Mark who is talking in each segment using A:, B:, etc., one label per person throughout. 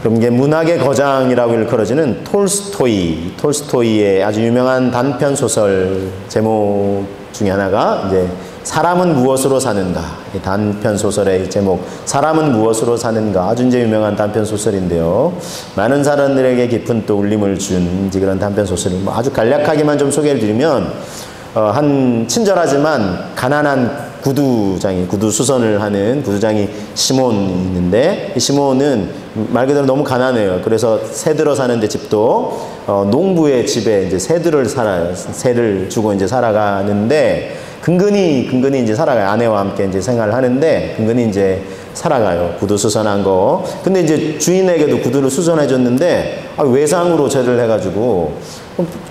A: 그럼 이게 문학의 거장이라고 일컬어지는 톨스토이의 아주 유명한 단편 소설 제목 중에 하나가 이제 사람은 무엇으로 사는가. 이 단편 소설의 제목 사람은 무엇으로 사는가 아주 이제 유명한 단편 소설인데요. 많은 사람들에게 깊은 또 울림을 준 그런 단편 소설을 뭐 아주 간략하게만 좀 소개를 드리면 한 친절하지만 가난한 구두 수선을 하는 구두장이 시몬이 있는데 이 시몬은 말 그대로 너무 가난해요. 그래서 새 들어 사는데 집도 농부의 집에 이제 새들을 살아요. 새를 주고 이제 살아가는데 근근히 이제 살아가요. 아내와 함께 이제 생활을 하는데 근근히 이제 살아가요. 구두 수선한 거. 근데 이제 주인에게도 구두를 수선해 줬는데 외상으로 제를 해가지고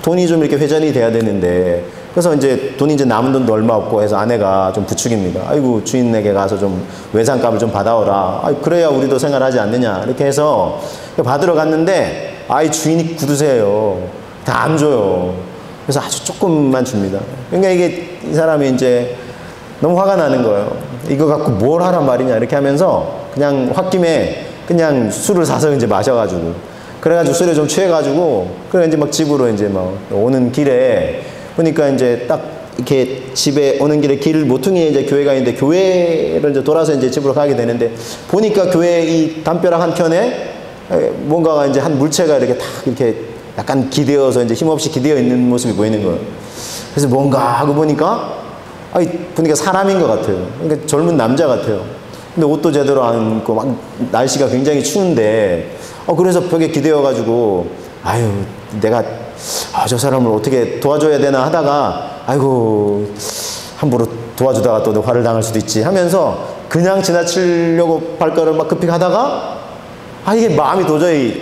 A: 돈이 좀 이렇게 회전이 돼야 되는데 그래서 이제 돈이 이제 남은 돈도 얼마 없고 해서 아내가 좀 부추깁니다. 아이고 주인에게 가서 좀 외상값을 좀 받아오라. 그래야 우리도 생활하지 않느냐 이렇게 해서 받으러 갔는데 주인이 구두쇠예요. 다 안 줘요. 그래서 아주 조금만 줍니다. 그러니까 이게 이 사람이 이제 너무 화가 나는 거예요. 이거 갖고 뭘 하란 말이냐 이렇게 하면서 그냥 홧김에 그냥 술을 사서 이제 마셔가지고 그래가지고 술에 좀 취해가지고 그래 이제 막 집으로 이제 막 오는 길에 보니까 이제 딱 이렇게 집에 오는 길에 길 모퉁이에 이제 교회가 있는데 교회를 이제 돌아서 이제 집으로 가게 되는데 보니까 교회 이 담벼락 한켠에 뭔가가 이제 한 물체가 이렇게 딱 이렇게 약간 기대어서 이제 힘없이 기대어 있는 모습이 보이는 거예요. 그래서 뭔가 하고 보니까 사람인 것 같아요. 그러니까 젊은 남자 같아요. 근데 옷도 제대로 안 입고 막 날씨가 굉장히 추운데 그래서 벽에 기대어 가지고 내가 저 사람을 어떻게 도와줘야 되나 하다가 아이고 함부로 도와주다가 또 화를 당할 수도 있지 하면서 그냥 지나치려고 발걸음을 막 급히 하다가 이게 마음이 도저히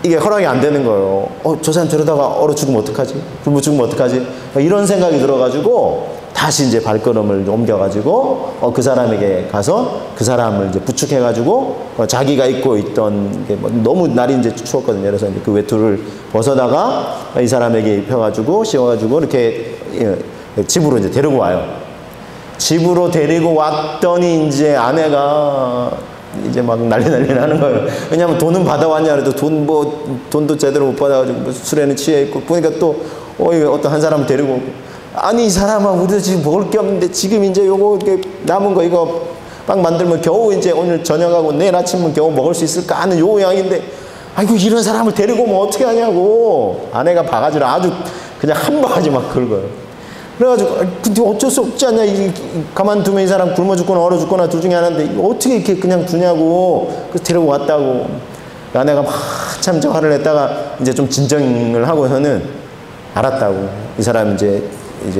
A: 이게 허락이 안 되는 거예요. 저 사람 저러다가 얼어 죽으면 어떡하지? 굶어 죽으면 어떡하지? 이런 생각이 들어가지고 다시 이제 발걸음을 옮겨가지고 그 사람에게 가서 그 사람을 이제 부축해가지고 자기가 입고 있던 게 너무 날이 이제 추웠거든요. 그래서 이제 그 외투를 벗어다가 이 사람에게 입혀가지고 씌워가지고 이렇게 집으로 이제 데리고 와요. 집으로 데리고 왔더니 이제 아내가 이제 막 난리 나는 거예요. 왜냐하면 돈은 받아왔냐 그래도 돈도 제대로 못 받아가지고 술에는 취해 있고 보니까 또 어떤 한 사람 데리고 이 사람아 우리도 지금 먹을 게 없는데 지금 이제 요거 이렇게 남은 거 이거 빵 만들면 겨우 이제 오늘 저녁하고 내일 아침은 겨우 먹을 수 있을까 하는 요 양인데 이런 사람을 데리고 오면 어떻게 하냐고 아내가 바가지를 아주 그냥 한 바가지 막 긁어요. 그래가지고 근데 어쩔 수 없지 않냐 가만두면 이 사람 굶어 죽거나 얼어 죽거나 둘 중에 하나인데 어떻게 이렇게 그냥 두냐고 그래서 데리고 왔다고 아내가 한참 화를 냈다가 이제 좀 진정을 하고서는 알았다고 이 사람 이제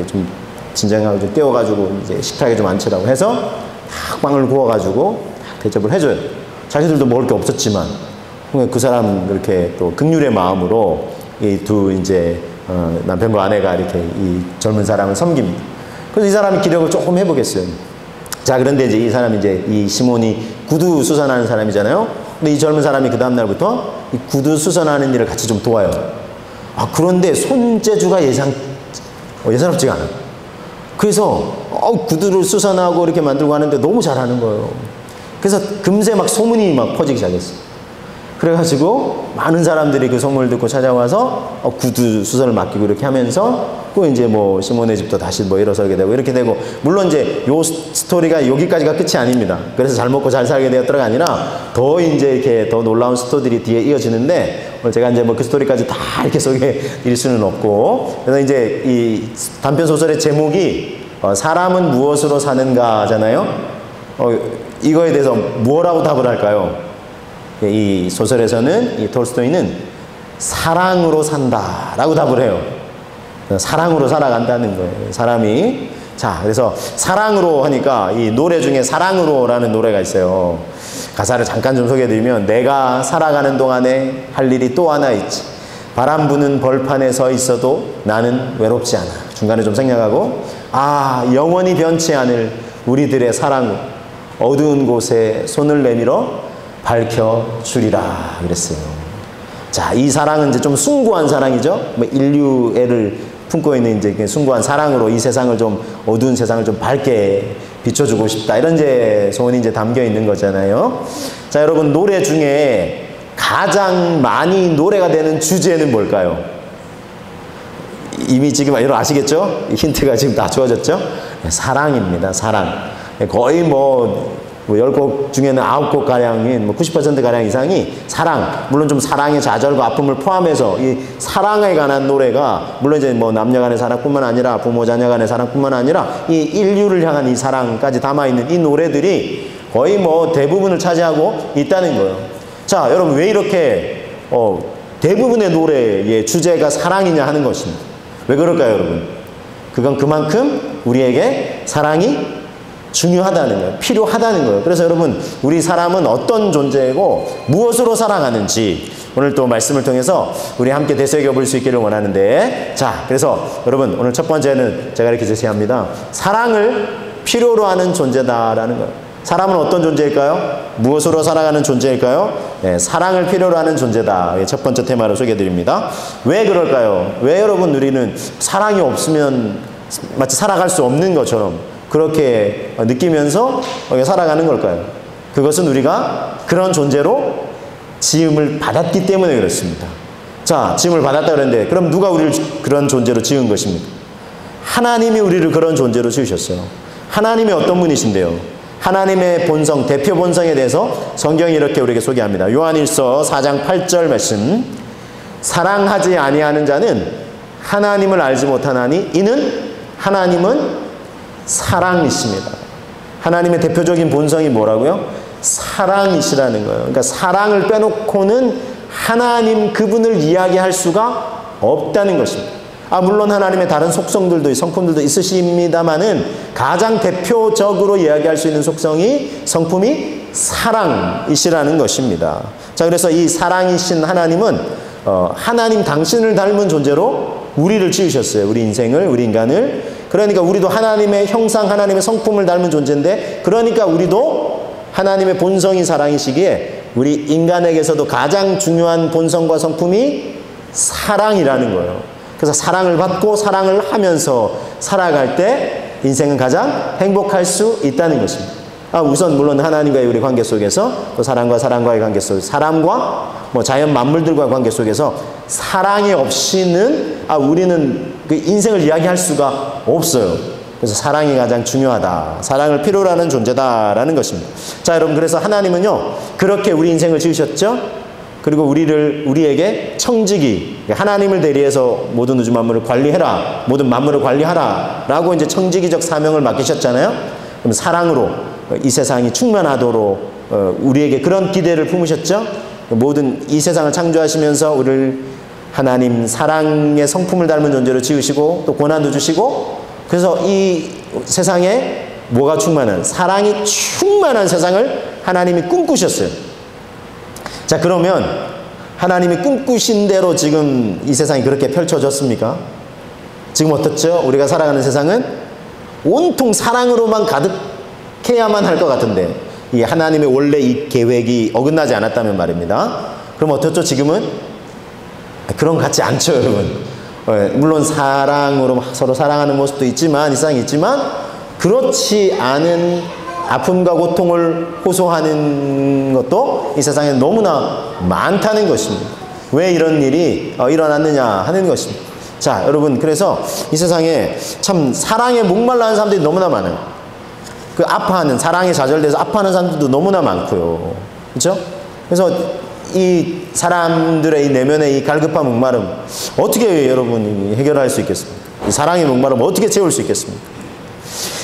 A: 좀 진정하고 좀 깨워가지고 이제 식탁에 좀 앉히라고 해서 딱 빵을 구워가지고 대접을 해줘요. 자기들도 먹을 게 없었지만 그 사람 이렇게 또 긍휼의 마음으로 이 두 이제 남편과 아내가 이렇게 이 젊은 사람을 섬깁니다. 그래서 이 사람이 기력을 조금 해보겠어요. 자, 그런데 이제 이 사람이 이 시몬이 구두 수선하는 사람이잖아요. 근데 이 젊은 사람이 그 다음날부터 이 구두 수선하는 일을 같이 좀 도와요. 그런데 손재주가 예사롭지가 않아요. 그래서 구두를 수선하고 이렇게 만들고 하는데 너무 잘하는 거예요. 그래서 금세 막 소문이 막 퍼지기 시작했어요. 그래가지고 많은 사람들이 그 소문을 듣고 찾아와서 구두 수선을 맡기고 이렇게 하면서 그 이제 뭐 시몬의 집도 다시 뭐 일어서게 되고 이렇게 되고 물론 이제 요 스토리가 여기까지가 끝이 아닙니다. 그래서 잘 먹고 잘 살게 되었더라가 아니라 더 이제 이렇게 더 놀라운 스토리들이 뒤에 이어지는데 오늘 제가 이제 뭐 그 스토리까지 다 이렇게 소개해 드릴 수는 없고 그래서 이제 이 단편 소설의 제목이 사람은 무엇으로 사는가잖아요. 이거에 대해서 뭐라고 답을 할까요? 이 소설에서는 이 톨스토이는 사랑으로 산다라고 답을 해요. 사랑으로 살아간다는 거예요. 사람이 그래서 사랑으로 하니까 이 노래 중에 사랑으로라는 노래가 있어요. 가사를 잠깐 좀 소개해드리면 내가 살아가는 동안에 할 일이 또 하나 있지. 바람 부는 벌판에 서 있어도 나는 외롭지 않아. 중간에 좀 생략하고 영원히 변치 않을 우리들의 사랑으로 어두운 곳에 손을 내밀어 밝혀주리라 그랬어요. 자, 이 사랑은 이제 좀 숭고한 사랑이죠. 인류애를 품고 있는 이제 숭고한 사랑으로 이 세상을 좀 어두운 세상을 좀 밝게 비춰주고 싶다. 이런 이제 소원이 이제 담겨 있는 거잖아요. 자, 여러분, 노래 중에 가장 많이 노래가 되는 주제는 뭘까요? 이미 지금 여러분 아시겠죠? 힌트가 지금 다 주어졌죠? 사랑입니다. 사랑. 거의 뭐 10곡 중에는 9곡 가량인 90% 가량 이상이 사랑, 물론 좀 사랑의 좌절과 아픔을 포함해서 이 사랑에 관한 노래가, 물론 이제 뭐 남녀 간의 사랑뿐만 아니라 부모 자녀 간의 사랑뿐만 아니라 이 인류를 향한 이 사랑까지 담아 있는 이 노래들이 거의 뭐 대부분을 차지하고 있다는 거예요. 자, 여러분, 왜 이렇게 대부분의 노래의 주제가 사랑이냐 하는 것입니다. 왜 그럴까요, 여러분? 그건 그만큼 우리에게 사랑이 중요하다는 거예요. 필요하다는 거예요. 그래서 여러분, 우리 사람은 어떤 존재이고 무엇으로 살아가는지 오늘 또 말씀을 통해서 우리 함께 되새겨볼 수 있기를 원하는데, 자, 그래서 여러분, 오늘 첫 번째는 제가 이렇게 제시합니다. 사랑을 필요로 하는 존재다라는 거예요. 사람은 어떤 존재일까요? 무엇으로 살아가는 존재일까요? 네, 사랑을 필요로 하는 존재다. 첫 번째 테마로 소개해드립니다. 왜 그럴까요? 왜 여러분, 우리는 사랑이 없으면 마치 살아갈 수 없는 것처럼 그렇게 느끼면서 살아가는 걸까요? 그것은 우리가 그런 존재로 지음을 받았기 때문에 그렇습니다. 자, 지음을 받았다 그랬는데, 그럼 누가 우리를 그런 존재로 지은 것입니까? 하나님이 우리를 그런 존재로 지으셨어요. 하나님이 어떤 분이신데요? 하나님의 본성, 대표 본성에 대해서 성경이 이렇게 우리에게 소개합니다. 요한일서 4장 8절 말씀. 사랑하지 아니하는 자는 하나님을 알지 못하나니 이는 하나님은 사랑이십니다. 하나님의 대표적인 본성이 뭐라고요? 사랑이시라는 거예요. 그러니까 사랑을 빼놓고는 하나님 그분을 이야기할 수가 없다는 것입니다. 물론 하나님의 다른 속성들도, 성품들도 있으십니다만은 가장 대표적으로 이야기할 수 있는 성품이 사랑이시라는 것입니다. 자, 그래서 이 사랑이신 하나님은 하나님 당신을 닮은 존재로 우리를 지으셨어요. 우리 인생을, 우리 인간을. 그러니까 우리도 하나님의 형상, 하나님의 성품을 닮은 존재인데, 그러니까 우리도 하나님의 본성이 사랑이시기에 우리 인간에게서도 가장 중요한 본성과 성품이 사랑이라는 거예요. 그래서 사랑을 받고 사랑을 하면서 살아갈 때 인생은 가장 행복할 수 있다는 것입니다. 우선 물론 하나님과의 우리 관계 속에서, 또 사람과의 관계 속에서, 사람과 자연 만물들과의 관계 속에서 사랑이 없이는 우리는 그 인생을 이야기할 수가 없어요. 그래서 사랑이 가장 중요하다. 사랑을 필요로 하는 존재다라는 것입니다. 자, 여러분, 그래서 하나님은요, 그렇게 우리 인생을 지으셨죠? 그리고 우리에게 청지기, 하나님을 대리해서 모든 우주 만물을 관리해라, 모든 만물을 관리하라 라고 이제 청지기적 사명을 맡기셨잖아요. 그럼 사랑으로 이 세상이 충만하도록 우리에게 그런 기대를 품으셨죠. 모든 이 세상을 창조하시면서 우리를 하나님 사랑의 성품을 닮은 존재로 지으시고 또 고난도 주시고, 그래서 이 세상에 뭐가 충만한, 사랑이 충만한 세상을 하나님이 꿈꾸셨어요. 자, 그러면 하나님이 꿈꾸신 대로 지금 이 세상이 그렇게 펼쳐졌습니까? 지금 어떻죠? 우리가 살아가는 세상은 온통 사랑으로만 가득해야만 할 것 같은데, 이 하나님의 원래 이 계획이 어긋나지 않았다면 말입니다. 그럼 어떻죠? 지금은 그런 것 같지 않죠, 여러분. 물론 사랑으로 서로 사랑하는 모습도 있지만, 이 세상에 있지만, 그렇지 않은 아픔과 고통을 호소하는 것도 이 세상에 너무나 많다는 것입니다. 왜 이런 일이 일어났느냐 하는 것입니다. 자, 여러분, 그래서 이 세상에 참 사랑에 목말라하는 사람들이 너무나 많아요. 그 아파하는, 사랑에 좌절돼서 아파하는 사람들도 너무나 많고요. 그렇죠? 그래서 이 사람들의 이 내면의 이 갈급한 목마름, 어떻게 여러분이 해결할 수 있겠습니까? 이 사랑의 목마름 어떻게 채울 수 있겠습니까?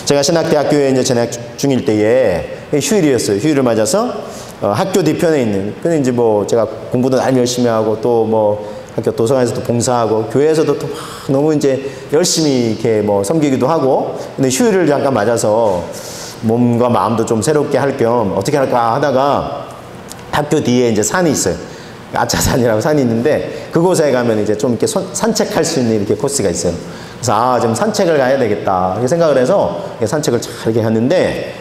A: 제가 신학대학교에 이제 재학 중일 때에 휴일이었어요. 휴일을 맞아서 학교 뒤편에 있는, 근데 이제 제가 공부도 날 열심히 하고 또 학교 도서관에서도 봉사하고 교회에서도 또 너무 이제 열심히 이렇게 섬기기도 하고, 근데 휴일을 잠깐 맞아서 몸과 마음도 좀 새롭게 할 겸 어떻게 할까 하다가 학교 뒤에 이제 산이 있어요. 아차산이라고 산이 있는데 그곳에 가면 이제 좀 이렇게 산책할 수 있는 이렇게 코스가 있어요. 그래서 좀 산책을 가야 되겠다 이렇게 생각을 해서 산책을 잘 이렇게 했는데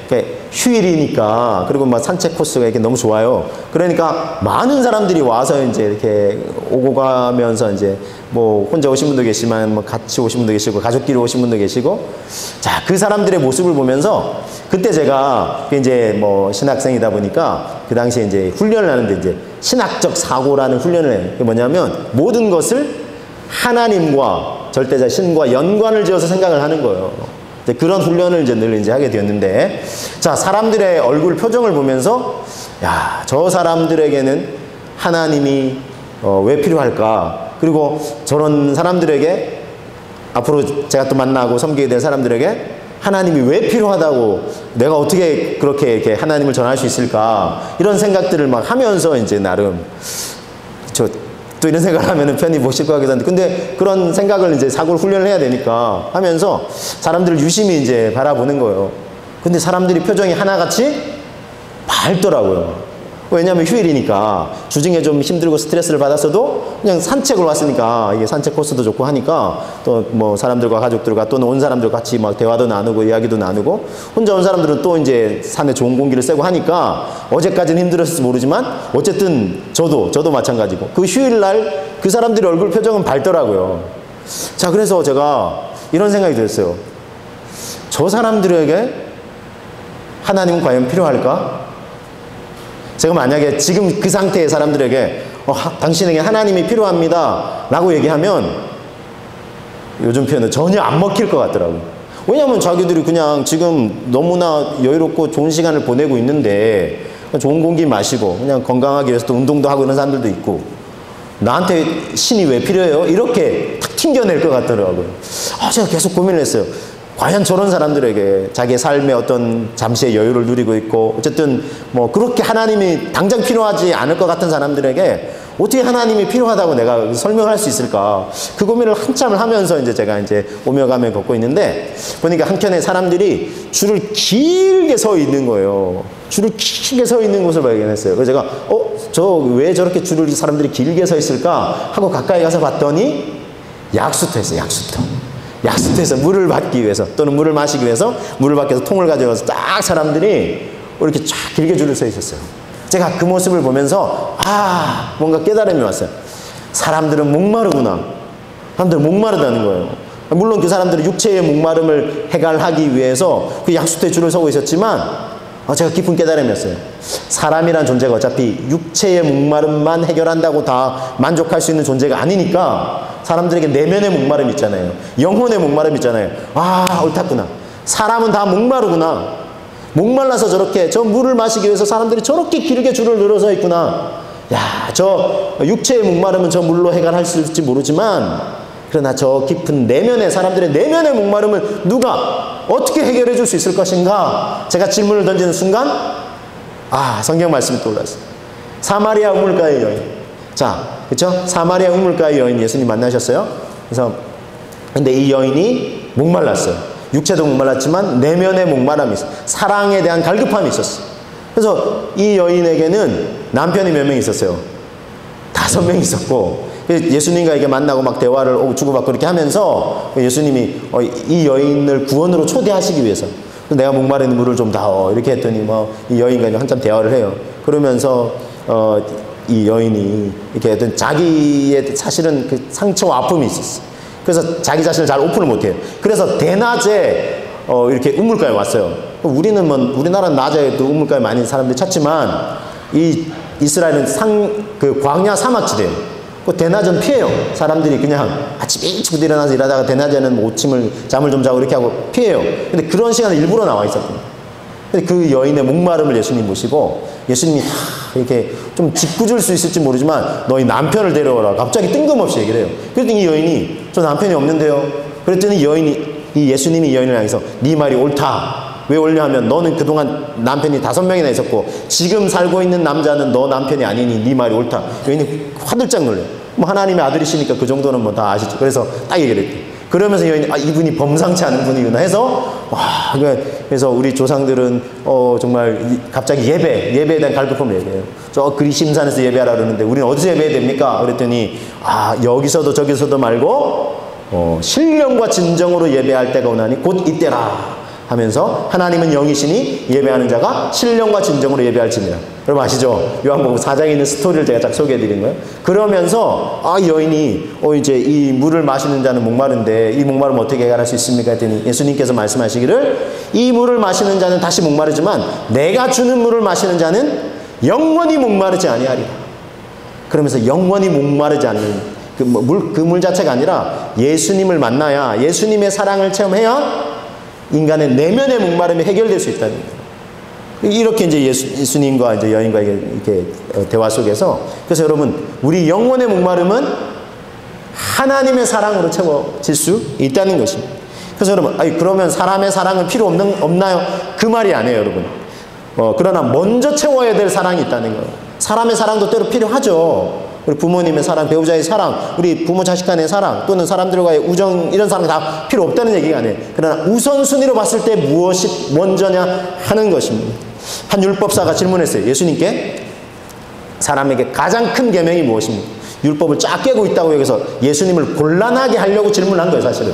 A: 휴일이니까 그리고 막 산책 코스가 이렇게 너무 좋아요. 그러니까 많은 사람들이 와서 이제 이렇게 오고 가면서 이제 뭐 혼자 오신 분도 계시지만 뭐 같이 오신 분도 계시고 가족끼리 오신 분도 계시고 자, 그 사람들의 모습을 보면서 그때 제가 이제 뭐 신학생이다 보니까 그 당시에 이제 훈련을 하는데 이제 신학적 사고라는 훈련을 해요. 그게 뭐냐면 모든 것을 하나님과 절대자 신과 연관을 지어서 생각을 하는 거예요. 이제 그런 훈련을 이제 늘 이제 하게 되었는데, 자, 사람들의 얼굴 표정을 보면서, 야, 저 사람들에게는 하나님이 왜 필요할까? 그리고 저런 사람들에게 앞으로 제가 또 만나고 섬기게 될 사람들에게 하나님이 왜 필요하다고 내가 어떻게 그렇게 이렇게 하나님을 전할 수 있을까? 이런 생각들을 막 하면서 이제 나름 또 이런 생각을 하면은 편히 못 쉴 것 같기도 한데, 근데 그런 생각을 이제 사고를 훈련을 해야 되니까 하면서 사람들을 유심히 이제 바라보는 거예요. 근데 사람들이 표정이 하나같이 밝더라고요. 왜냐하면 휴일이니까 주중에 좀 힘들고 스트레스를 받았어도 그냥 산책을 왔으니까 이게 산책 코스도 좋고 하니까 또 뭐 사람들과 가족들과 또는 온 사람들 같이 막 대화도 나누고 이야기도 나누고, 혼자 온 사람들은 또 이제 산에 좋은 공기를 쐬고 하니까 어제까지는 힘들었을지 모르지만 어쨌든 저도 마찬가지고 그 휴일날 그 사람들의 얼굴 표정은 밝더라고요. 자, 그래서 제가 이런 생각이 들었어요. 저 사람들에게 하나님은 과연 필요할까? 제가 만약에 지금 그 상태의 사람들에게 당신에게 하나님이 필요합니다 라고 얘기하면 요즘 표현은 전혀 안 먹힐 것 같더라고요. 왜냐하면 자기들이 그냥 지금 너무나 여유롭고 좋은 시간을 보내고 있는데 좋은 공기 마시고 그냥 건강하기 위해서 또 운동도 하고 이런 사람들도 있고, 나한테 신이 왜 필요해요? 이렇게 탁 튕겨낼 것 같더라고요. 제가 계속 고민을 했어요. 과연 저런 사람들에게 자기의 삶의 어떤 잠시의 여유를 누리고 있고 어쨌든 뭐 그렇게 하나님이 당장 필요하지 않을 것 같은 사람들에게 어떻게 하나님이 필요하다고 내가 설명할 수 있을까? 그 고민을 한참을 하면서 이제 제가 이제 오며 가며 걷고 있는데, 보니까 한켠에 사람들이 줄을 길게 서 있는 거예요. 줄을 길게 서 있는 곳을 발견했어요. 그래서 제가 저 왜 저렇게 줄을 사람들이 길게 서 있을까 하고 가까이 가서 봤더니 약수터였어요. 약수터에서 물을 받기 위해서 또는 물을 마시기 위해서 물을 받기 위해서 통을 가져가서 딱 사람들이 이렇게 쫙 길게 줄을 서 있었어요. 제가 그 모습을 보면서 뭔가 깨달음이 왔어요. 사람들은 목마르구나. 사람들은 목마르다는 거예요. 물론 그 사람들은 육체의 목마름을 해결하기 위해서 그 약수터에 줄을 서고 있었지만 제가 깊은 깨달음이었어요. 사람이란 존재가 어차피 육체의 목마름만 해결한다고 다 만족할 수 있는 존재가 아니니까 사람들에게 내면의 목마름 있잖아요. 영혼의 목마름 있잖아요. 옳았구나. 사람은 다 목마르구나. 목말라서 저렇게 저 물을 마시기 위해서 사람들이 저렇게 길게 줄을 늘어서 있구나. 저 육체의 목마름은 저 물로 해결할 수 있을지 모르지만, 그러나 저 깊은 내면의 사람들의 내면의 목마름을 누가 어떻게 해결해 줄 수 있을 것인가? 제가 질문을 던지는 순간 성경 말씀이 떠올랐어요. 사마리아 우물가의 여인. 자, 그렇죠? 사마리아 우물가의 여인 예수님 만나셨어요. 그래서 근데 이 여인이 목말랐어요. 육체도 목말랐지만 내면의 목마름이 있어요. 사랑에 대한 갈급함이 있었어요. 그래서 이 여인에게는 남편이 몇 명 있었어요? 5명 있었고, 예수님과 이게 만나고 막 대화를 주고받고 이렇게 하면서 예수님이 이 여인을 구원으로 초대하시기 위해서 내가 목마른 물을 좀 다오 이렇게 했더니 이 여인과 한참 대화를 해요. 그러면서 이 여인이 이렇게 했더니 자기의 사실은 그 상처와 아픔이 있었어요. 그래서 자기 자신을 잘 오픈을 못해요. 그래서 대낮에 이렇게 우물가에 왔어요. 우리나라는 낮에도 우물가에 많이 사람들이 찾지만 이 이스라엘은 그 광야 사막지대예요. 대낮은 피해요. 사람들이 그냥 아침 일찍부터 일어나서 일하다가 대낮에는 잠을 좀 자고 이렇게 하고 피해요. 근데 그런 시간에 일부러 나와 있었거든요. 근데 그 여인의 목마름을 예수님 보시고 예수님이 이렇게 좀 짓궂을 수 있을지 모르지만 너희 남편을 데려오라. 갑자기 뜬금없이 얘기를 해요. 그랬더니 이 여인이 저 남편이 없는데요. 그랬더니 이 예수님이 이 여인을 향해서 네 말이 옳다. 왜 옳냐 하면 너는 그동안 남편이 5명이나 있었고 지금 살고 있는 남자는 너 남편이 아니니 네 말이 옳다. 여인이 화들짝 놀래요. 하나님의 아들이시니까 그 정도는 다 아시죠. 그래서 딱 얘기를 했대. 그러면서 여인이 이분이 범상치 않은 분이구나 해서 그래서 우리 조상들은 정말 갑자기 예배에 대한 갈급함을 얘기해요. 저 그리심산에서 예배하라 그러는데 우리는 어디서 예배해야 됩니까? 그랬더니 여기서도 저기서도 말고 신령과 진정으로 예배할 때가 오나니 곧 이때라 하면서 하나님은 영이시니 예배하는 자가 신령과 진정으로 예배할지니라. 여러분 아시죠? 요한복음 4장에 있는 스토리를 제가 딱 소개해드린 거예요. 그러면서 여인이 이제 이 물을 마시는 자는 목마른데 이 목마름을 어떻게 해결할 수 있습니까? 했더니 예수님께서 말씀하시기를 이 물을 마시는 자는 다시 목마르지만 내가 주는 물을 마시는 자는 영원히 목마르지 아니하리라. 그러면서 영원히 목마르지 않는 그 물 자체가 아니라 예수님을 만나야, 예수님의 사랑을 체험해야 인간의 내면의 목마름이 해결될 수 있다는 거예요. 이렇게 이제 예수님과 이제 여인과 이렇게 대화 속에서, 그래서 여러분, 우리 영혼의 목마름은 하나님의 사랑으로 채워질 수 있다는 것입니다. 그래서 여러분, 그러면 사람의 사랑은 필요 없나요? 그 말이 아니에요, 여러분. 그러나 먼저 채워야 될 사랑이 있다는 거예요. 사람의 사랑도 때로 필요하죠. 우리 부모님의 사랑, 배우자의 사랑, 우리 부모 자식 간의 사랑, 또는 사람들과의 우정, 이런 사랑 다 필요 없다는 얘기가 아니에요. 그러나 우선순위로 봤을 때 무엇이 먼저냐 하는 것입니다. 한 율법사가 질문했어요. 예수님께 사람에게 가장 큰 계명이 무엇입니까? 율법을 쫙 깨고 있다고 여기서 예수님을 곤란하게 하려고 질문한 거예요, 사실은.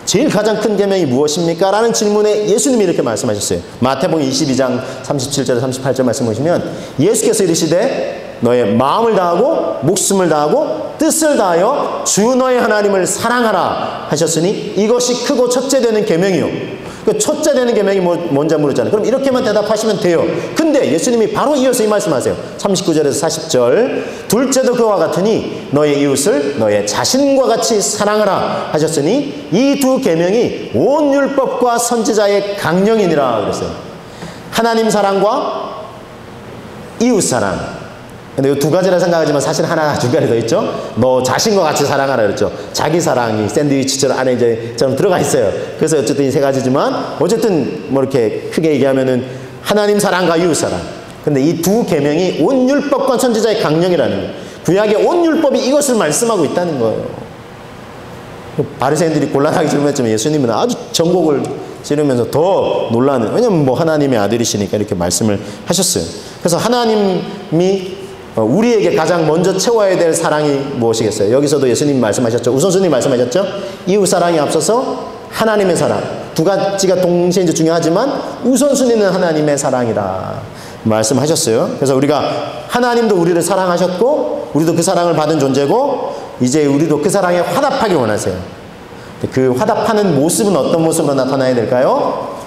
A: 제일 가장 큰 계명이 무엇입니까? 라는 질문에 예수님이 이렇게 말씀하셨어요. 마태복음 22장 37절에 38절 말씀 보시면 예수께서 이르시되 너의 마음을 다하고 목숨을 다하고 뜻을 다하여 주 너의 하나님을 사랑하라 하셨으니 이것이 크고 첫째 되는 계명이요. 그 첫째 되는 계명이 뭔지 물었잖아요. 그럼 이렇게만 대답하시면 돼요. 근데 예수님이 바로 이어서 이 말씀하세요. 39절에서 40절 둘째도 그와 같으니 너의 이웃을 너의 자신과 같이 사랑하라 하셨으니 이 두 계명이 온 율법과 선지자의 강령이니라 그랬어요. 하나님 사랑과 이웃 사랑. 근데 이 두 가지라 생각하지만 사실 하나 중간에 더 있죠. 너 자신과 같이 사랑하라 그랬죠. 자기 사랑이 샌드위치처럼 안에 이제 좀 들어가 있어요. 그래서 어쨌든 이 세 가지지만 어쨌든 뭐 이렇게 크게 얘기하면은 하나님 사랑과 이웃 사랑. 근데 이 두 계명이 온 율법과 선지자의 강령이라는 거예요. 구약의 온 율법이 이것을 말씀하고 있다는 거예요. 바리새인들이 곤란하게 질문했지만 예수님은 아주 정곡을 지르면서 더 놀라는, 왜냐면 뭐 하나님의 아들이시니까 이렇게 말씀을 하셨어요. 그래서 하나님이 우리에게 가장 먼저 채워야 될 사랑이 무엇이겠어요? 여기서도 예수님이 말씀하셨죠. 우선순위 말씀하셨죠. 이웃 사랑이 앞서서 하나님의 사랑. 두 가지가 동시에 이제 중요하지만 우선순위는 하나님의 사랑이라 말씀하셨어요. 그래서 우리가 하나님도 우리를 사랑하셨고 우리도 그 사랑을 받은 존재고 이제 우리도 그 사랑에 화답하길 원하세요. 그 화답하는 모습은 어떤 모습으로 나타나야 될까요?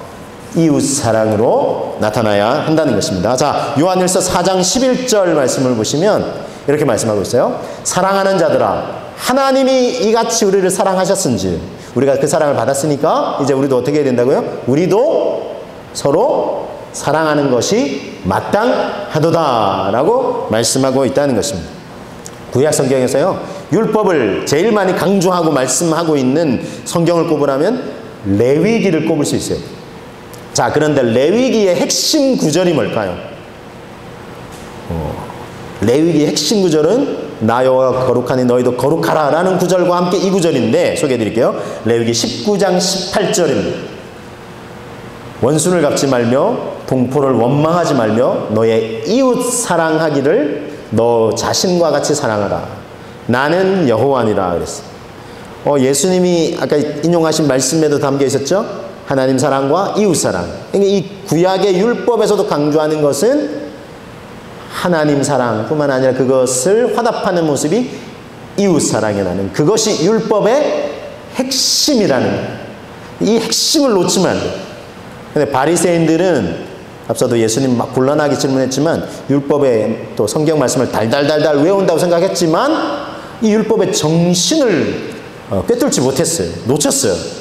A: 이웃 사랑으로 나타나야 한다는 것입니다. 자, 요한일서 4장 11절 말씀을 보시면 이렇게 말씀하고 있어요. 사랑하는 자들아, 하나님이 이같이 우리를 사랑하셨은지, 우리가 그 사랑을 받았으니까 이제 우리도 어떻게 해야 된다고요? 우리도 서로 사랑하는 것이 마땅하도다 라고 말씀하고 있다는 것입니다. 구약 성경에서요, 율법을 제일 많이 강조하고 말씀하고 있는 성경을 꼽으라면 레위기를 꼽을 수 있어요. 자, 그런데 레위기의 핵심 구절이 뭘까요? 레위기의 핵심 구절은 나 여호와가 거룩하니 너희도 거룩하라 라는 구절과 함께 이 구절인데 소개해 드릴게요. 레위기 19장 18절입니다. 원수를 갚지 말며 동포를 원망하지 말며 너의 이웃 사랑하기를 너 자신과 같이 사랑하라. 나는 여호와니라 그랬어요. 예수님이 아까 인용하신 말씀에도 담겨 있었죠. 하나님 사랑과 이웃 사랑. 그러니까 이 구약의 율법에서도 강조하는 것은 하나님 사랑뿐만 아니라 그것을 화답하는 모습이 이웃 사랑이라는, 그것이 율법의 핵심이라는, 이 핵심을 놓치면 안 돼요. 근데 바리새인들은 앞서도 예수님 막 곤란하게 질문했지만 율법의 또 성경 말씀을 달달달달 외운다고 생각했지만 이 율법의 정신을 꿰뚫지 못했어요. 놓쳤어요.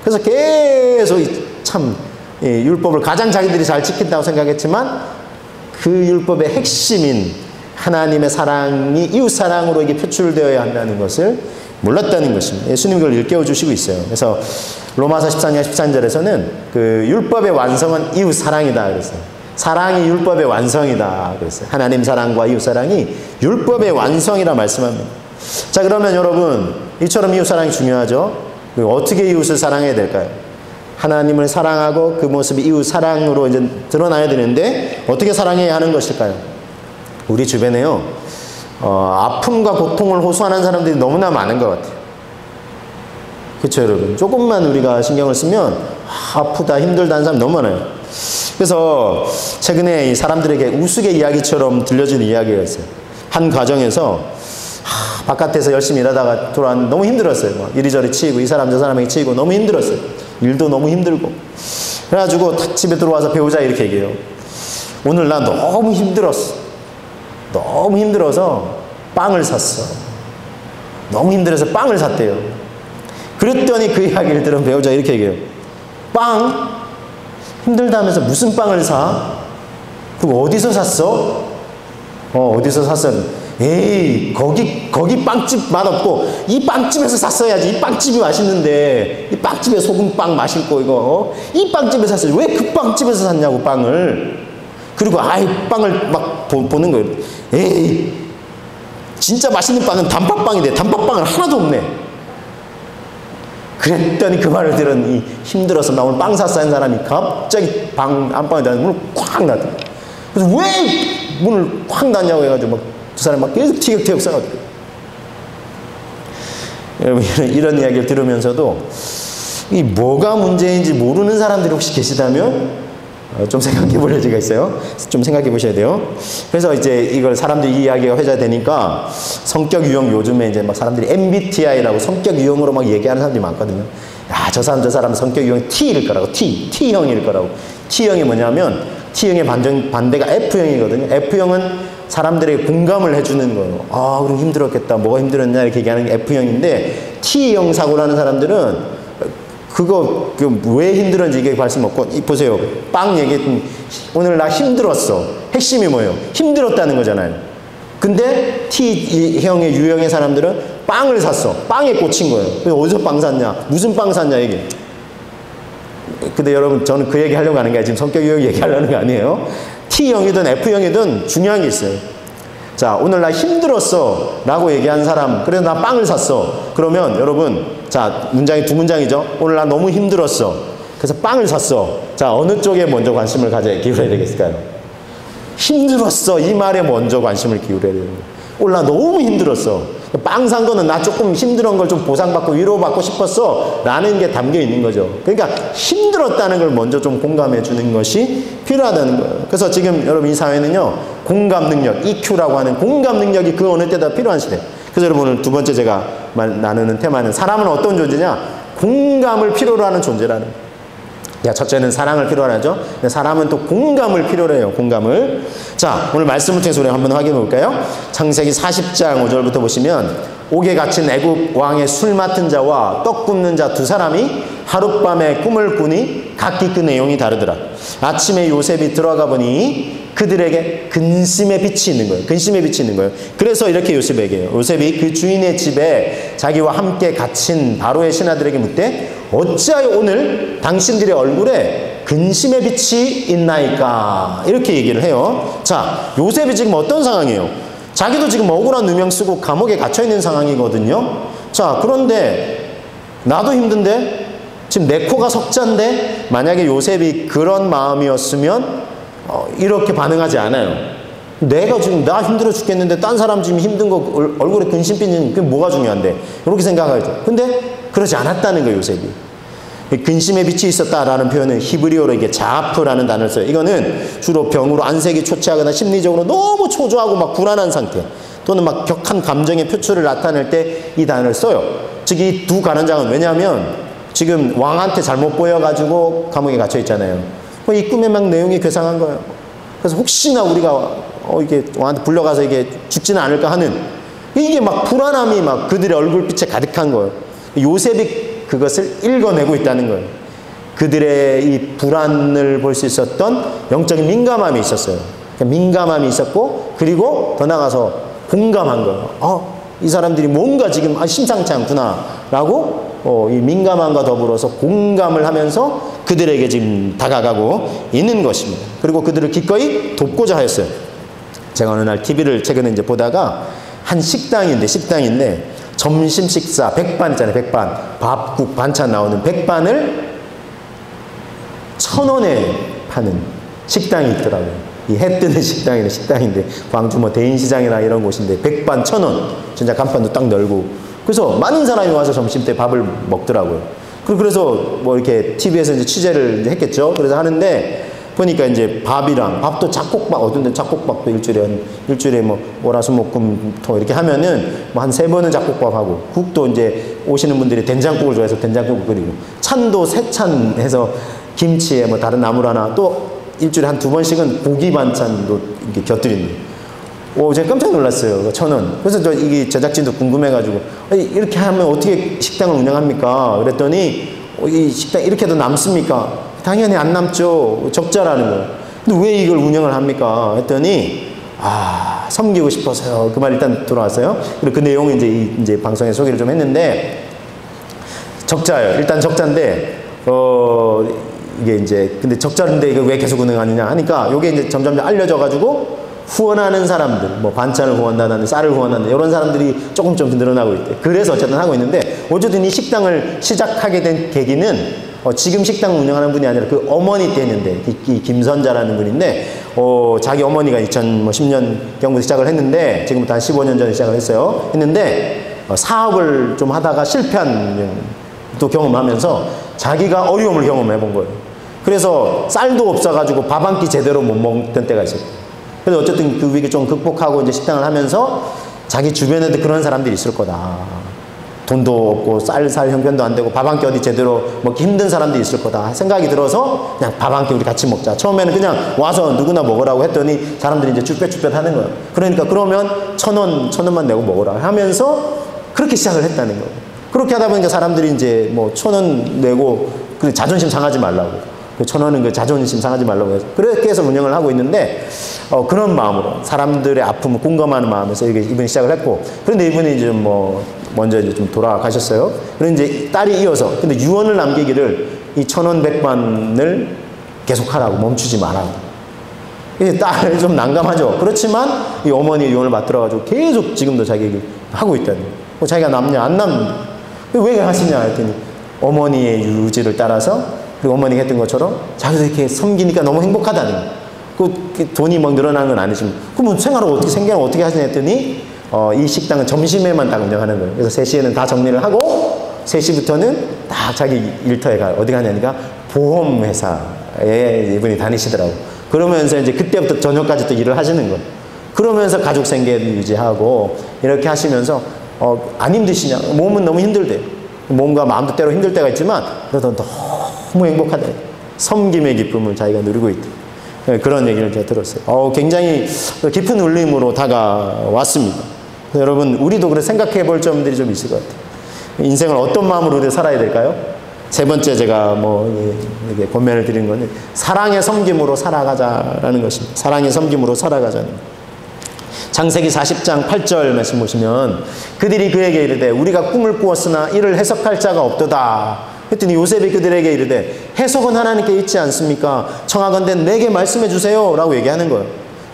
A: 그래서 계속 참 율법을 가장 자기들이 잘 지킨다고 생각했지만 그 율법의 핵심인 하나님의 사랑이 이웃 사랑으로 이게 표출되어야 한다는 것을 몰랐다는 것입니다. 예수님이 그걸 일깨워 주시고 있어요. 그래서 로마서 14장 13절에서는 그 율법의 완성은 이웃 사랑이다 그랬어요. 사랑이 율법의 완성이다 그랬어요. 하나님 사랑과 이웃 사랑이 율법의 완성이라 말씀합니다. 자, 그러면 여러분 이처럼 이웃 사랑이 중요하죠. 어떻게 이웃을 사랑해야 될까요? 하나님을 사랑하고 그 모습이 이웃 사랑으로 이제 드러나야 되는데 어떻게 사랑해야 하는 것일까요? 우리 주변에요, 아픔과 고통을 호소하는 사람들이 너무나 많은 것 같아요. 그렇죠, 여러분. 조금만 우리가 신경을 쓰면 아프다, 힘들다는 사람 너무 많아요. 그래서 최근에 이 사람들에게 우스갯이야기처럼 들려주는 이야기가 있어요. 한 가정에서 바깥에서 열심히 일하다가 돌아왔는데 너무 힘들었어요. 막 이리저리 치이고 이 사람 저 사람에게 치이고 너무 힘들었어요. 일도 너무 힘들고. 그래가지고 딱 집에 들어와서 배우자 이렇게 얘기해요. 오늘 나 너무 힘들었어. 너무 힘들어서 빵을 샀어. 너무 힘들어서 빵을 샀대요. 그랬더니 그 이야기를 들은 배우자 이렇게 얘기해요. 빵? 힘들다면서 무슨 빵을 사? 그거 어디서 샀어? 어디서 샀어? 에이, 거기 빵집 맛없고 이 빵집에서 샀어야지. 이 빵집이 맛있는데 이 빵집에 소금빵 맛있고 이거 이 빵집에서 샀어야지. 왜 그 빵집에서 샀냐고 빵을. 그리고 아이 빵을 막 보는 거예요. 에이, 진짜 맛있는 빵은 단팥빵인데 단팥빵은 하나도 없네. 그랬더니 그 말을 들은 이 힘들어서 나 오늘 빵 샀어 한 사람이 갑자기 안방에 대한 문을 콱 닫아. 그래서 왜 문을 콱 닫냐고 해가지고 막 두 사람이 막 계속 티격태격 싸가지고. 여러분, 이런 이야기를 들으면서도 이 뭐가 문제인지 모르는 사람들이 혹시 계시다면 좀 생각해 볼 여지가 있어요. 좀 생각해 보셔야 돼요. 그래서 이제 이걸 사람들이 이 이야기가 회자되니까 성격 유형, 요즘에 이제 막 사람들이 MBTI라고 성격 유형으로 막 얘기하는 사람들이 많거든요. 야, 저 사람 성격 유형이 T일 거라고. T형일 거라고. T형이 뭐냐면 T형의 반대가 F형이거든요. F형은 사람들에게 공감을 해주는 거예요. 아, 그럼 힘들었겠다. 뭐가 힘들었냐 이렇게 얘기하는 게 F형인데 T형 사고라는 사람들은 그거 왜 힘들었는지 이게 말씀 없고 보세요. 빵 얘기했더니 오늘 나 힘들었어. 핵심이 뭐예요? 힘들었다는 거잖아요. 근데 T형의 유형의 사람들은 빵을 샀어. 빵에 꽂힌 거예요. 그래서 어디서 빵 샀냐? 무슨 빵 샀냐 이게. 근데 여러분 저는 그 얘기 하려고 하는 게 지금 성격 유형 얘기하려는 거 아니에요. T형이든 F형이든 중요한 게 있어요. 자, 오늘 나 힘들었어 라고 얘기한 사람, 그래서 나 빵을 샀어. 그러면 여러분, 자, 문장이 두 문장이죠. 오늘 나 너무 힘들었어. 그래서 빵을 샀어. 자, 어느 쪽에 먼저 관심을 기울여야 되겠을까요? 힘들었어. 이 말에 먼저 관심을 기울여야 되는 거예요. 오늘 나 너무 힘들었어. 빵 산 거는 나 조금 힘든 걸 좀 보상받고 위로받고 싶었어 라는 게 담겨 있는 거죠. 그러니까 힘들었다는 걸 먼저 좀 공감해 주는 것이 필요하다는 거예요. 그래서 지금 여러분 이 사회는요, 공감 능력, EQ라고 하는 공감 능력이 그 어느 때다 필요한 시대. 그래서 여러분 오늘 두 번째 제가 나누는 테마는 사람은 어떤 존재냐? 공감을 필요로 하는 존재라는 거예요. 첫째는 사랑을 필요로 하죠. 사람은 또 공감을 필요로 해요. 공감을. 자, 오늘 말씀을 통해서 우리 한번 확인해 볼까요? 창세기 40장 5절부터 보시면 옥에 갇힌 애굽 왕의 술 맡은 자와 떡 굽는 자 두 사람이 하룻밤에 꿈을 꾸니 각기 그 내용이 다르더라. 아침에 요셉이 들어가 보니 그들에게 근심의 빛이 있는 거예요. 근심의 빛이 있는 거예요. 그래서 이렇게 요셉에게요. 요셉이 그 주인의 집에 자기와 함께 갇힌 바로의 신하들에게 묻되 어찌하여 오늘 당신들의 얼굴에 근심의 빛이 있나이까? 이렇게 얘기를 해요. 자, 요셉이 지금 어떤 상황이에요? 자기도 지금 억울한 누명 쓰고 감옥에 갇혀있는 상황이거든요. 자, 그런데 나도 힘든데 지금 내 코가 석자인데 만약에 요셉이 그런 마음이었으면 이렇게 반응하지 않아요. 내가 지금 나 힘들어 죽겠는데 딴 사람 지금 힘든 거 얼굴에 근심빛 있는 그게 뭐가 중요한데 이렇게 생각하죠. 근데 그러지 않았다는 거예요. 요셉이. 근심의 빛이 있었다라는 표현은 히브리어로 이게 자아프라는 단어를 써요. 이거는 주로 병으로 안색이 초췌하거나 심리적으로 너무 초조하고 막 불안한 상태 또는 막 격한 감정의 표출을 나타낼 때 이 단어를 써요. 즉 이 두 가난장은 왜냐하면 지금 왕한테 잘못 보여가지고 감옥에 갇혀 있잖아요. 이 꿈의 막 내용이 괴상한 거예요. 그래서 혹시나 우리가 이게 왕한테 불려가서 이게 죽지는 않을까 하는 이게 막 불안함이 막 그들의 얼굴빛에 가득한 거예요. 요셉이 그것을 읽어내고 있다는 거예요. 그들의 이 불안을 볼 수 있었던 영적인 민감함이 있었어요. 그러니까 민감함이 있었고 그리고 더 나아가서 공감한 거예요. 이 사람들이 뭔가 지금 심상치 않구나 라고 이 민감함과 더불어서 공감을 하면서 그들에게 지금 다가가고 있는 것입니다. 그리고 그들을 기꺼이 돕고자 하였어요. 제가 어느 날 TV를 최근에 이제 보다가 한 식당인데 점심 식사 백반 있잖아요. 백반 밥국 반찬 나오는 백반을 1,000원에 파는 식당이 있더라고요. 이 해 뜨는 식당인데 광주 뭐 대인시장이나 이런 곳인데 백반 1,000원 진짜 간판도 딱 널고 그래서 많은 사람이 와서 점심 때 밥을 먹더라고요. 그래서 뭐 이렇게 TV에서 이제 취재를 이제 했겠죠. 그래서 하는데 보니까 이제 밥도 잡곡밥, 어떤 데 잡곡밥도 일주일에 뭐 월화수목금토 이렇게 하면은 뭐 한 3번은 잡곡밥하고, 국도 이제 오시는 분들이 된장국을 좋아해서 된장국을 끓이고, 찬도 3찬 해서 김치에 뭐 다른 나물 하나, 또 일주일에 한 2번씩은 고기 반찬도 이렇게 곁들이는. 제가 깜짝 놀랐어요. 1,000원. 그래서 이게 제작진도 궁금해가지고, 이렇게 하면 어떻게 식당을 운영합니까? 그랬더니, 이 식당 이렇게 해도 남습니까? 당연히 안 남죠. 적자라는 거예요. 근데 왜 이걸 운영을 합니까? 했더니, 섬기고 싶어서요. 그 말 일단 돌아왔어요. 그리고 그 내용을 이제 방송에 소개를 좀 했는데, 적자예요. 일단 적자인데, 이게 이제, 근데 적자인데 이거 왜 계속 운영하느냐 하니까, 요게 이제 점점 알려져가지고, 후원하는 사람들, 뭐 반찬을 후원한다든지 쌀을 후원한다, 이런 사람들이 조금 늘어나고 있대. 그래서 어쨌든 하고 있는데, 어쨌든 이 식당을 시작하게 된 계기는, 지금 식당 운영하는 분이 아니라 그 어머니 때 했는데, 이 김선자라는 분인데, 자기 어머니가 2010년경부터 시작을 했는데, 지금부터 한 15년 전에 시작을 했는데, 사업을 좀 하다가 실패한 또 경험하면서 자기가 어려움을 경험해 본 거예요. 그래서 쌀도 없어가지고 밥 한 끼 제대로 못 먹던 때가 있었어요. 그래서 어쨌든 그 위기 좀 극복하고 이제 식당을 하면서 자기 주변에도 그런 사람들이 있을 거다. 돈도 없고 쌀 형편도 안 되고 밥 한 끼 어디 제대로 먹기 힘든 사람들이 있을 거다 생각이 들어서 그냥 밥 한 끼 우리 같이 먹자. 처음에는 그냥 와서 누구나 먹으라고 했더니 사람들이 이제 쭈뼛쭈뼛 하는 거예요. 그러니까 그러면 1,000원만 내고 먹으라 하면서 그렇게 시작을 했다는 거예요. 그렇게 하다 보니까 사람들이 이제 뭐 1,000원 내고 그 자존심 상하지 말라고. 그 1,000원은 그 자존심 상하지 말라고 해서 그렇게 해서 운영을 하고 있는데, 그런 마음으로 사람들의 아픔을 공감하는 마음에서 이분이 시작을 했고, 그런데 이분이 이제 뭐 먼저 이제 좀 돌아가셨어요. 그런데 이제 딸이 이어서, 근데 유언을 남기기를 이 1,000원 백반을 계속하라고, 멈추지 말라고. 이제 딸이 좀 난감하죠. 그렇지만 이 어머니의 유언을 받들어가지고 계속 지금도 자기 하고 있다는 거예요. 자기가 남냐 안 남냐, 왜 하시냐 했더니 어머니의 유지를 따라서, 그리고 어머니가 했던 것처럼 자기도 이렇게 섬기니까 너무 행복하다는 거예요. 그 돈이 막 늘어나는 건 아니지만, 그러면 생활을 어떻게 하시냐 했더니, 이 식당은 점심에만 딱 운영하는 거예요. 그래서 3시에는 다 정리를 하고 3시부터는 다 자기 일터에 가. 어디 가냐니까 보험회사에 이분이 다니시더라고요. 그러면서 이제 그때부터 저녁까지 또 일을 하시는 거예요. 그러면서 가족 생계를 유지하고 이렇게 하시면서 안 힘드시냐? 몸은 너무 힘들대요. 몸과 마음도 때로 힘들 때가 있지만 그래도 너무 행복하다. 섬김의 기쁨을 자기가 누리고 있다. 그런 얘기를 제가 들었어요. 굉장히 깊은 울림으로 다가왔습니다. 여러분, 우리도 그래 생각해 볼 점들이 좀 있을 것 같아요. 인생을 어떤 마음으로 우리가 살아야 될까요? 세 번째 제가 이게 권면을 드리는 거는 사랑의 섬김으로 살아가자라는 것입니다. 사랑의 섬김으로 살아가자는 것. 창세기 40장 8절 말씀 보시면, 그들이 그에게 이르되 우리가 꿈을 꾸었으나 이를 해석할 자가 없도다. 그랬더니 요셉이 그들에게 이르되 해석은 하나님께 있지 않습니까? 청하건대 내게 말씀해 주세요 라고 얘기하는 거예요.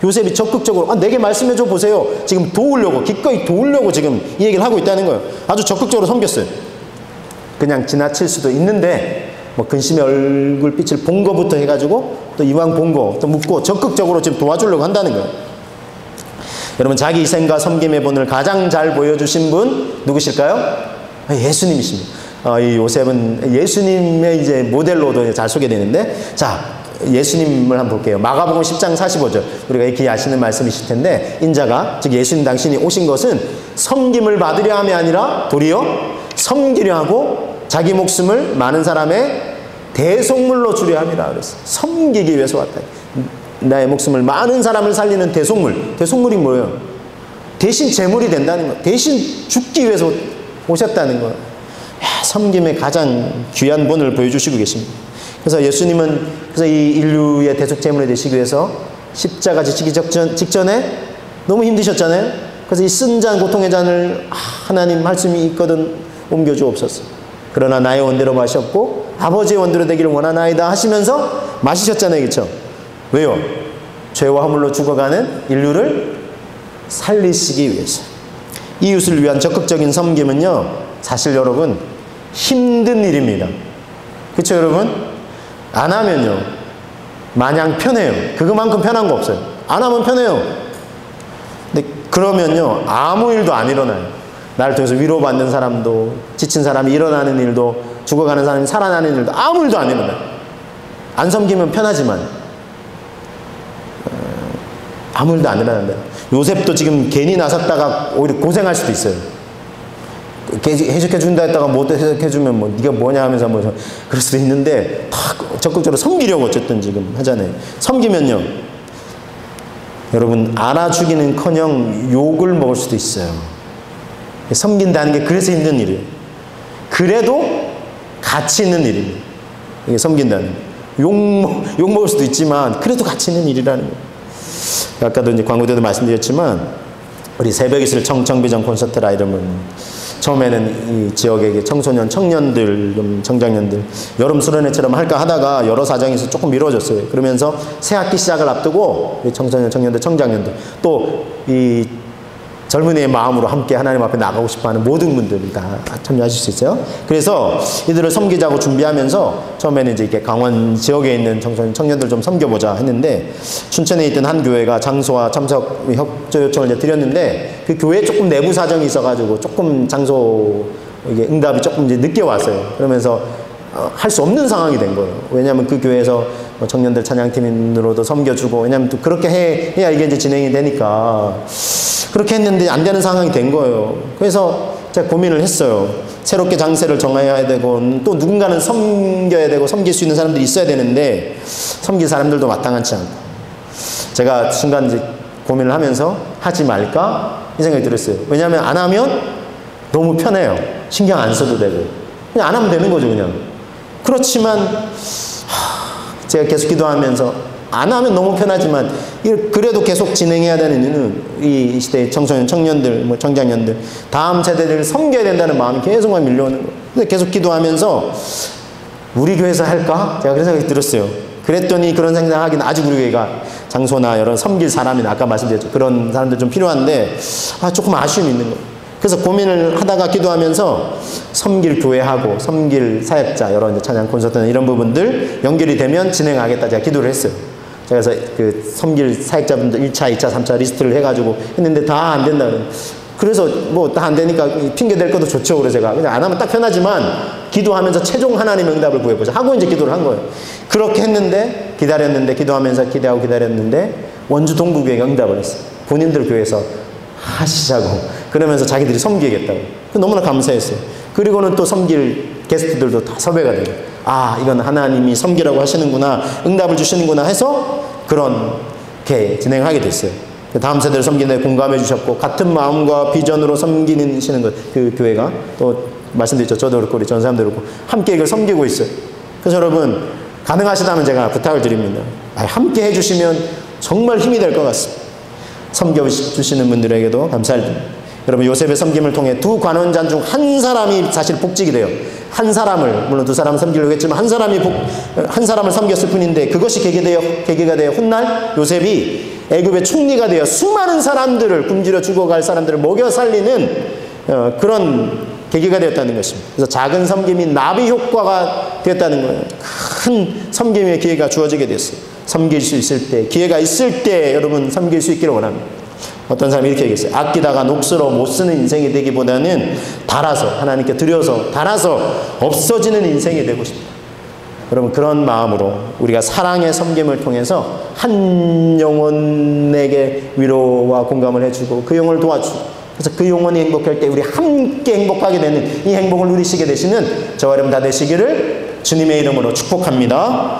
A: 요셉이 적극적으로 내게 말씀해 줘 보세요. 지금 기꺼이 도우려고 지금 이 얘기를 하고 있다는 거예요. 아주 적극적으로 섬겼어요. 그냥 지나칠 수도 있는데 뭐 근심의 얼굴빛을 본 거부터 해가지고 또 이왕 본 거 또 묻고 적극적으로 지금 도와주려고 한다는 거예요. 여러분, 자기 희생과 섬김의 본을 가장 잘 보여주신 분 누구실까요? 예수님이십니다. 이 요셉은 예수님의 이제 모델로도 잘 소개되는데, 자, 예수님을 한번 볼게요. 마가복음 10장 45절. 우리가 익히 아시는 말씀이실 텐데, 인자가, 즉 예수님 당신이 오신 것은 섬김을 받으려 함이 아니라 도리어 섬기려 하고 자기 목숨을 많은 사람의 대속물로 주려 함이라 그랬어요. 섬기기 위해서 왔다. 나의 목숨을 많은 사람을 살리는 대속물. 대속물이 뭐예요? 대신 제물이 된다는 거예요. 대신 죽기 위해서 오셨다는 거예요. 섬김의 가장 귀한 본을 보여주시고 계십니다. 그래서 예수님은 이 인류의 대속 제물이 되시기 위해서 십자가 지치기 직전에 너무 힘드셨잖아요. 그래서 이 쓴 잔, 고통의 잔을 하나님 말씀이 있거든 옮겨주옵소서. 그러나 나의 원대로 마셨고 아버지의 원대로 되기를 원하나이다 하시면서 마시셨잖아요. 그렇죠? 왜요? 죄와 허물로 죽어가는 인류를 살리시기 위해서. 이웃을 위한 적극적인 섬김은요, 사실 여러분 힘든 일입니다. 그렇죠 여러분? 안 하면요 마냥 편해요. 그거만큼 편한 거 없어요. 안 하면 편해요. 근데 그러면요 아무 일도 안 일어나요. 나를 통해서 위로받는 사람도, 지친 사람이 일어나는 일도, 죽어가는 사람이 살아나는 일도 아무 일도 안 해본다. 안 섬기면 편하지만 아무 일도 안 일어난다. 요셉도 지금 괜히 나섰다가 오히려 고생할 수도 있어요. 해석해준다 했다가 못 해석해주면 뭐 네가 뭐냐 하면서 뭐 그럴 수도 있는데 다 적극적으로 섬기려고 어쨌든 지금 하잖아요. 섬기면요, 여러분 알아주기는커녕 욕을 먹을 수도 있어요. 섬긴다는 게 그래서 힘든 일이에요. 그래도 가치 있는 일입니다. 이게 섬긴다는 욕 먹을 수도 있지만 그래도 가치 있는 일이라는 거예요. 아까도 이제 광고 때도 말씀드렸지만 우리 새벽이슬 청청비전 콘서트라 이러면 처음에는 이 지역의 청소년, 청년들, 청장년들 여름 수련회처럼 할까 하다가 여러 사정이 있어서 조금 미뤄졌어요. 그러면서 새 학기 시작을 앞두고 청소년, 청년들, 청장년들 또 이 젊은이의 마음으로 함께 하나님 앞에 나가고 싶어하는 모든 분들이 다 참여하실 수 있어요. 그래서 이들을 섬기자고 준비하면서 처음에는 이제 이렇게 강원 지역에 있는 청소년, 청년들 좀 섬겨보자 했는데 춘천에 있던 한 교회가 장소와 참석 협조 요청을 이제 드렸는데 그 교회에 조금 내부 사정이 있어가지고 조금 장소 이게 응답이 조금 이제 늦게 왔어요. 그러면서 할 수 없는 상황이 된 거예요. 왜냐하면 그 교회에서 청년들 찬양팀으로도 섬겨주고, 왜냐하면 또 그렇게 해야 이게 이제 진행이 되니까 그렇게 했는데 안 되는 상황이 된 거예요. 그래서 제가 고민을 했어요. 새롭게 장세를 정해야 되고 또 누군가는 섬겨야 되고 섬길 수 있는 사람들이 있어야 되는데 섬길 사람들도 마땅하지 않고, 제가 순간 이제 고민을 하면서 하지 말까 이 생각이 들었어요. 왜냐하면 안 하면 너무 편해요. 신경 안 써도 되고 그냥 안 하면 되는 거죠. 그냥. 그렇지만 제가 계속 기도하면서 안 하면 너무 편하지만 그래도 계속 진행해야 되는 이유는 이 시대의 청소년, 청년들, 뭐 청장년들, 다음 세대들을 섬겨야 된다는 마음이 계속 밀려오는 거예요. 근데 계속 기도하면서 우리 교회에서 할까? 제가 그런 생각이 들었어요. 그랬더니 그런 생각하기는 아직 우리 교회가 장소나 여러 섬길 사람이나 아까 말씀드렸죠. 그런 사람들 좀 필요한데 조금 아쉬움이 있는 거예요. 그래서 고민을 하다가 기도하면서 섬길 교회하고 섬길 사역자, 여러 이제 찬양 콘서트나 이런 부분들 연결이 되면 진행하겠다 제가 기도를 했어요. 그래서 그 섬길 사역자분들 1차, 2차, 3차 리스트를 해가지고 했는데 다 안 된다. 그래서 뭐 다 안 되니까 핑계 댈 것도 좋죠. 그래서 제가 그냥 안 하면 딱 편하지만 기도하면서 최종 하나님의 응답을 구해보자 하고 이제 기도를 한 거예요. 그렇게 했는데 기다렸는데 기도하면서 기대하고 기다렸는데 원주 동구교회가 응답을 했어요. 본인들 교회에서 하시자고 그러면서 자기들이 섬기겠다고. 너무나 감사했어요. 그리고는 또 섬길 게스트들도 다 섭외가 돼요. 이건 하나님이 섬기라고 하시는구나, 응답을 주시는구나 해서 그렇게 진행하게 됐어요. 다음 세대를 섬기는 데 공감해 주셨고 같은 마음과 비전으로 섬기시는 것, 그 교회가 또 말씀드렸죠. 저도 그렇고 우리 전 사람도 그렇고 함께 이걸 섬기고 있어요. 그래서 여러분 가능하시다면 제가 부탁을 드립니다. 함께 해주시면 정말 힘이 될 것 같습니다. 섬겨주시는 분들에게도 감사를 드립니다. 여러분 요셉의 섬김을 통해 두 관원장 중 한 사람이 사실 복직이 돼요. 한 사람을, 물론 두 사람을 섬기려고 했지만 한 사람을 섬겼을 뿐인데 그것이 계기가 되어 훗날 요셉이 애굽의 총리가 되어 수많은 사람들을 굶주려 죽어갈 사람들을 먹여 살리는 그런 계기가 되었다는 것입니다. 그래서 작은 섬김이 나비 효과가 되었다는 거예요. 큰 섬김의 기회가 주어지게 됐어요. 섬길 수 있을 때, 기회가 있을 때 여러분 섬길 수 있기를 원합니다. 어떤 사람이 이렇게 얘기했어요. 아끼다가 녹슬어 못 쓰는 인생이 되기보다는 달아서 하나님께 드려서 달아서 없어지는 인생이 되고 싶다. 여러분 그런 마음으로 우리가 사랑의 섬김을 통해서 한 영혼에게 위로와 공감을 해주고 그 영혼을 도와주고, 그래서 그 영혼이 행복할 때 우리 함께 행복하게 되는 이 행복을 누리시게 되시는 저와 여러분 다 되시기를 주님의 이름으로 축복합니다.